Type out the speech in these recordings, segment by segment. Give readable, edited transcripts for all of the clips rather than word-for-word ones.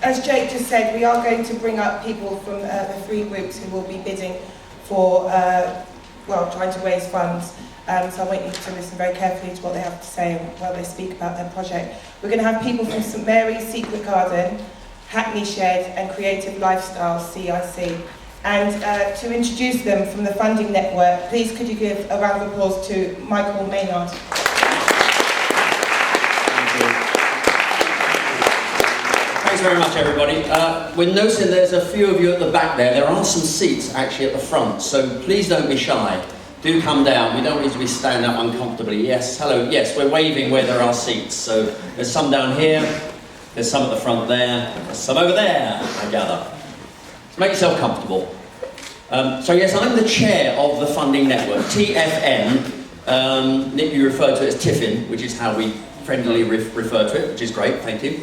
as Jake just said, we are going to bring up people from the three groups who will be bidding for, well, trying to raise funds. So I want you to listen very carefully to what they have to say while they speak about their project. We're going to have people from St Mary's Secret Garden, Hackney Shed and Creative Lifestyle CIC. And to introduce them from the funding network, please could you give a round of applause to Michael Maynard. Thanks very much, everybody. We're noticing there's a few of you at the back there. There are some seats actually at the front, so please don't be shy. Do come down. We don't need to be standing up uncomfortably. Yes, hello. Yes, we're waving where there are seats. So there's some down here, there's some at the front there, there's some over there, I gather. So make yourself comfortable. So yes, I'm the chair of the funding network, TFN. Nick, you refer to it as Tiffin, which is how we friendly refer to it, which is great, thank you.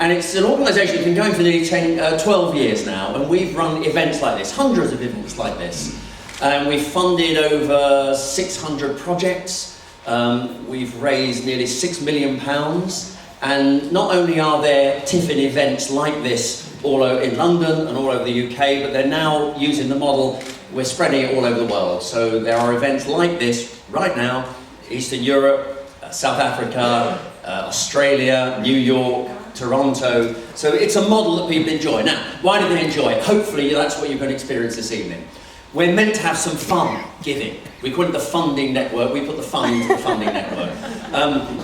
And it's an organisation that's been going for nearly 12 years now, and we've run events like this, hundreds of events like this. And we've funded over 600 projects. We've raised nearly £6 million. And not only are there Tiffin events like this all in London and all over the UK, but they're now using the model, we're spreading it all over the world. So there are events like this right now, Eastern Europe, South Africa, Australia, New York, Toronto. So it's a model that people enjoy. Now, why do they enjoy it? Hopefully that's what you're going to experience this evening. We're meant to have some fun giving. We call it the funding network. We put the fun into the funding network.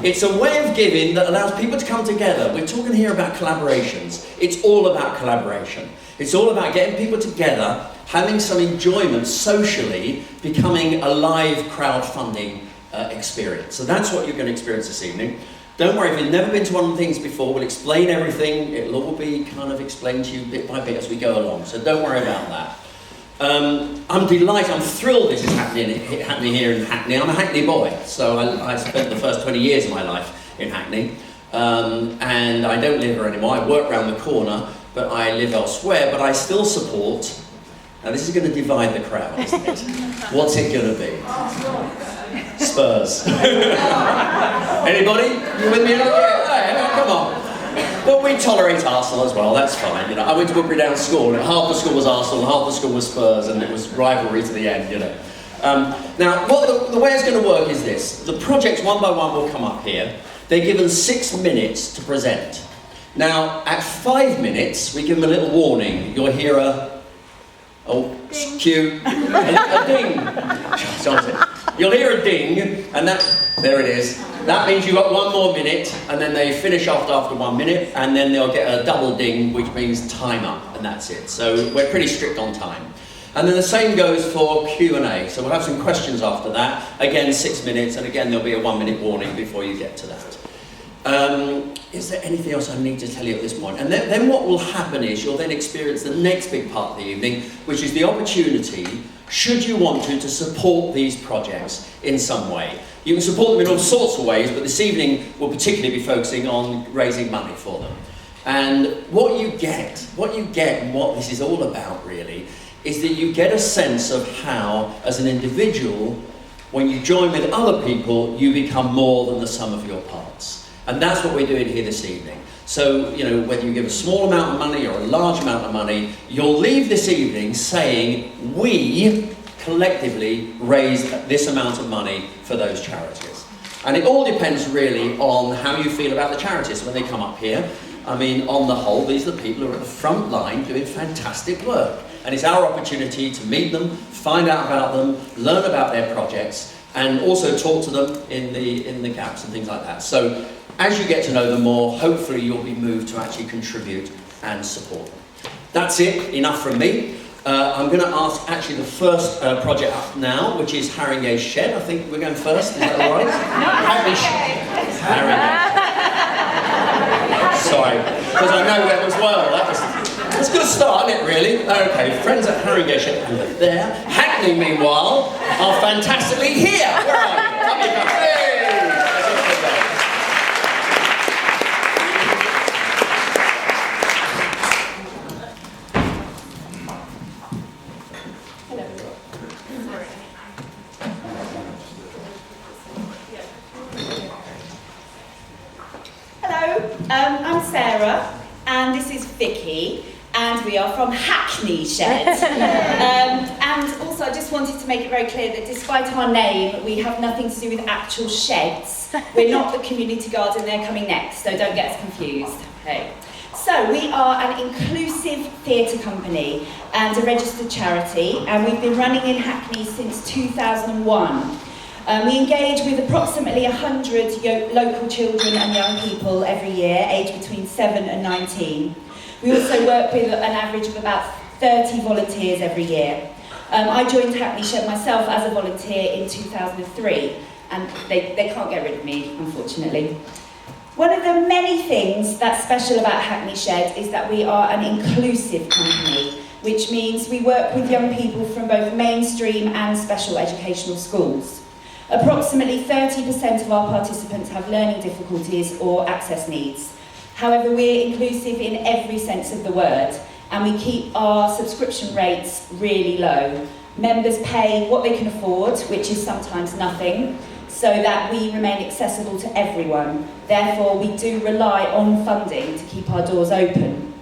It's a way of giving that allows people to come together. We're talking here about collaborations. It's all about collaboration. It's all about getting people together, having some enjoyment socially, becoming a live crowdfunding experience. So that's what you're going to experience this evening. Don't worry, if you've never been to one of the things before, we'll explain everything. It'll all be kind of explained to you bit by bit as we go along. So don't worry about that. I'm delighted, I'm thrilled this is happening here in Hackney. I'm a Hackney boy, so I spent the first 20 years of my life in Hackney. And I don't live here anymore. I work round the corner, but I live elsewhere. But I still support, now this is going to divide the crowd, isn't it? What's it going to be? Spurs. Anybody? You with me? Yeah, come on. But we tolerate Arsenal as well, that's fine, you know. I went to Woodbury Down School, and half the school was Arsenal, and half the school was Spurs, and it was rivalry to the end, you know. Now, what the way it's going to work is this. The projects, one by one, will come up here. They're given 6 minutes to present. Now, at 5 minutes, we give them a little warning. You'll hear a... Oh, ding. Cue. A ding. You'll hear a ding, and there it is. That means you've got 1 more minute, and then they finish off after 1 minute, and then they'll get a double ding, which means time up, and that's it. So we're pretty strict on time. And then the same goes for Q&A. So we'll have some questions after that. Again, 6 minutes, and again, there'll be a 1 minute warning before you get to that. Is there anything else I need to tell you at this point? And then what will happen is you'll then experience the next big part of the evening, which is the opportunity, should you want to support these projects in some way. You can support them in all sorts of ways, but this evening we'll particularly be focusing on raising money for them. And what you get and what this is all about really, is that you get a sense of how, as an individual, when you join with other people, you become more than the sum of your parts. And that's what we're doing here this evening. So, you know, whether you give a small amount of money or a large amount of money, you'll leave this evening saying, we collectively raised this amount of money for those charities. And it all depends really on how you feel about the charities when they come up here. I mean, on the whole, these are the people who are at the front line doing fantastic work. And it's our opportunity to meet them, find out about them, learn about their projects, and also talk to them in the gaps and things like that. So, as you get to know them more, hopefully you'll be moved to actually contribute and support them. That's it, enough from me. I'm going to ask actually the first project up now, which is Haringey Shed. I think we're going first, is that all right? Haringey Shed. Sorry, because I know them as well. That's a good start, isn't it, really? Okay, friends at Haringey Shed over there. Hackney, meanwhile, are fantastically here. Where are you? Come here, come. Hey! I'm Sarah. And this is Vicky, and we are from Hackney Shed. And also I just wanted to make it very clear that despite our name, we have nothing to do with actual sheds. We're not the community garden, they're coming next, so don't get us confused. Okay. So we are an inclusive theatre company and a registered charity, and we've been running in Hackney since 2001. We engage with approximately 100 local children and young people every year, aged between 7 and 19. We also work with an average of about 30 volunteers every year. I joined Hackney Shed myself as a volunteer in 2003, and they can't get rid of me, unfortunately. One of the many things that's special about Hackney Shed is that we are an inclusive company, which means we work with young people from both mainstream and special educational schools. Approximately 30% of our participants have learning difficulties or access needs. However, we're inclusive in every sense of the word, and we keep our subscription rates really low. Members pay what they can afford, which is sometimes nothing, so that we remain accessible to everyone. Therefore, we do rely on funding to keep our doors open.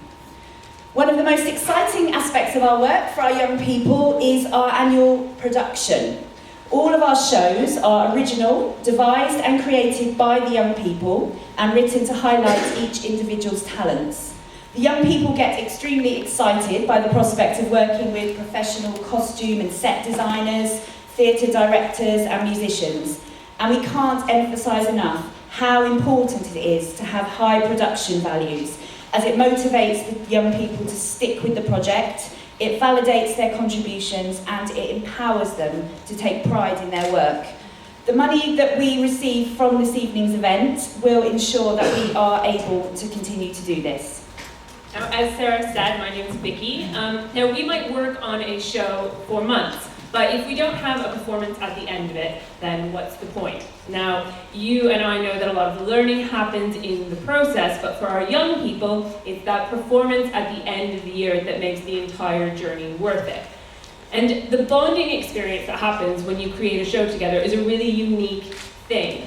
One of the most exciting aspects of our work for our young people is our annual production. All of our shows are original, devised and created by the young people and written to highlight each individual's talents. The young people get extremely excited by the prospect of working with professional costume and set designers, theatre directors and musicians. And we can't emphasise enough how important it is to have high production values, as it motivates the young people to stick with the project, it validates their contributions, and it empowers them to take pride in their work. The money that we receive from this evening's event will ensure that we are able to continue to do this. Now, as Sarah said, my name is Vicky. Now, we might work on a show for months, but if we don't have a performance at the end of it, then what's the point? Now, you and I know that a lot of the learning happens in the process, but for our young people, it's that performance at the end of the year that makes the entire journey worth it. And the bonding experience that happens when you create a show together is a really unique thing.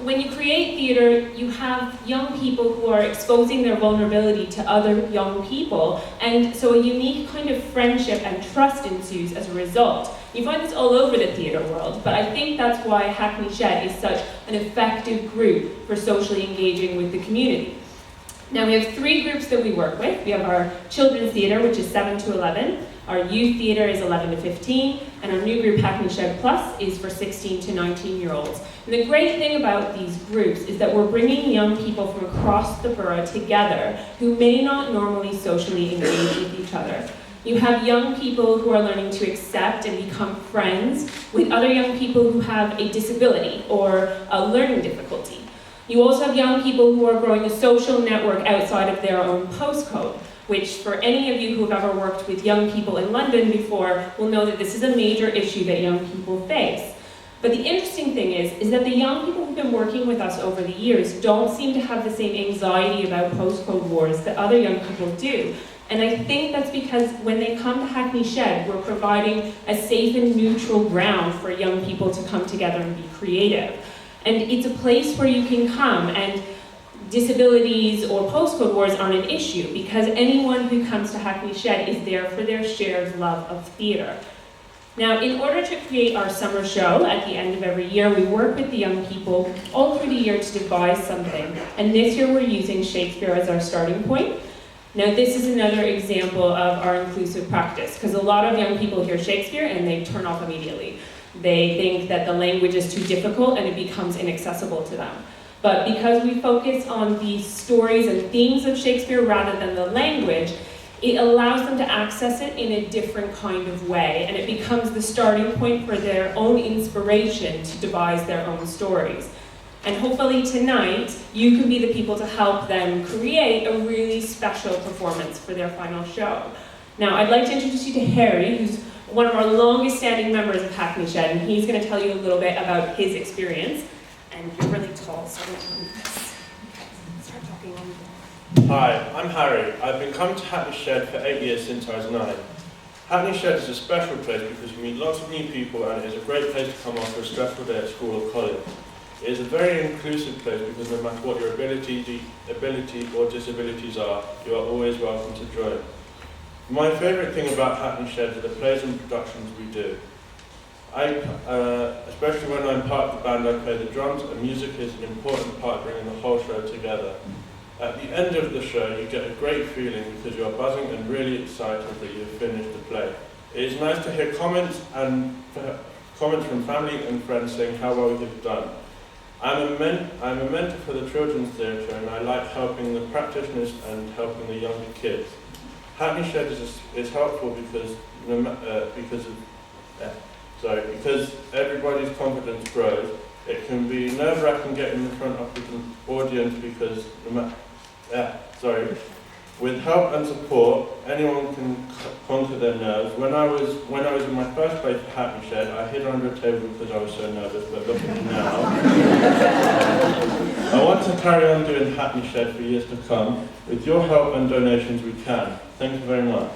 When you create theatre, you have young people who are exposing their vulnerability to other young people, and so a unique kind of friendship and trust ensues as a result. You find this all over the theatre world, but I think that's why Hackney Shed is such an effective group for socially engaging with the community. Now, we have 3 groups that we work with. We have our children's theatre, which is 7 to 11, our youth theatre is 11 to 15, and our new group, Hackney Shed Plus, is for 16 to 19-year-olds. And the great thing about these groups is that we're bringing young people from across the borough together who may not normally socially engage with each other. You have young people who are learning to accept and become friends with other young people who have a disability or a learning difficulty. You also have young people who are growing a social network outside of their own postcode, which for any of you who have ever worked with young people in London before will know that this is a major issue that young people face. But the interesting thing is that the young people who've been working with us over the years don't seem to have the same anxiety about postcode wars that other young people do. And I think that's because when they come to Hackney Shed, we're providing a safe and neutral ground for young people to come together and be creative. And it's a place where you can come, and disabilities or postcode wars aren't an issue because anyone who comes to Hackney Shed is there for their shared love of theatre. Now, in order to create our summer show at the end of every year, we work with the young people all through the year to devise something. And this year we're using Shakespeare as our starting point. Now, this is another example of our inclusive practice, because a lot of young people hear Shakespeare and they turn off immediately. They think that the language is too difficult and it becomes inaccessible to them. But because we focus on the stories and themes of Shakespeare rather than the language, it allows them to access it in a different kind of way, and it becomes the starting point for their own inspiration to devise their own stories. And hopefully tonight, you can be the people to help them create a really special performance for their final show. Now, I'd like to introduce you to Harry, who's one of our longest standing members of Hackney Shed, and he's going to tell you a little bit about his experience. And you're really tall, so I don't want this. Start talking on the Hi, I'm Harry. I've been coming to Hackney Shed for 8 years since I was 9. Hackney Shed is a special place because you meet lots of new people and it is a great place to come after a stressful day at school or college. It is a very inclusive place because no matter what your ability or disabilities are, you are always welcome to join. My favourite thing about Hackney Shed are the plays and productions we do. Especially when I'm part of the band, I play the drums, and music is an important part of bringing the whole show together. At the end of the show, you get a great feeling because you're buzzing and really excited that you've finished the play. It is nice to hear comments from family and friends saying how well you've done. I'm a mentor for the Children's Theatre, and I like helping the practitioners and helping the younger kids. Hackney Shed is helpful because everybody's confidence grows. It can be nerve-wracking getting in front of an audience because with help and support, anyone can conquer their nerves. When I was in my first play for Hackney Shed, I hid under a table because I was so nervous, but look at me now. I want to carry on doing Hackney Shed for years to come. With your help and donations, we can. Thank you very much.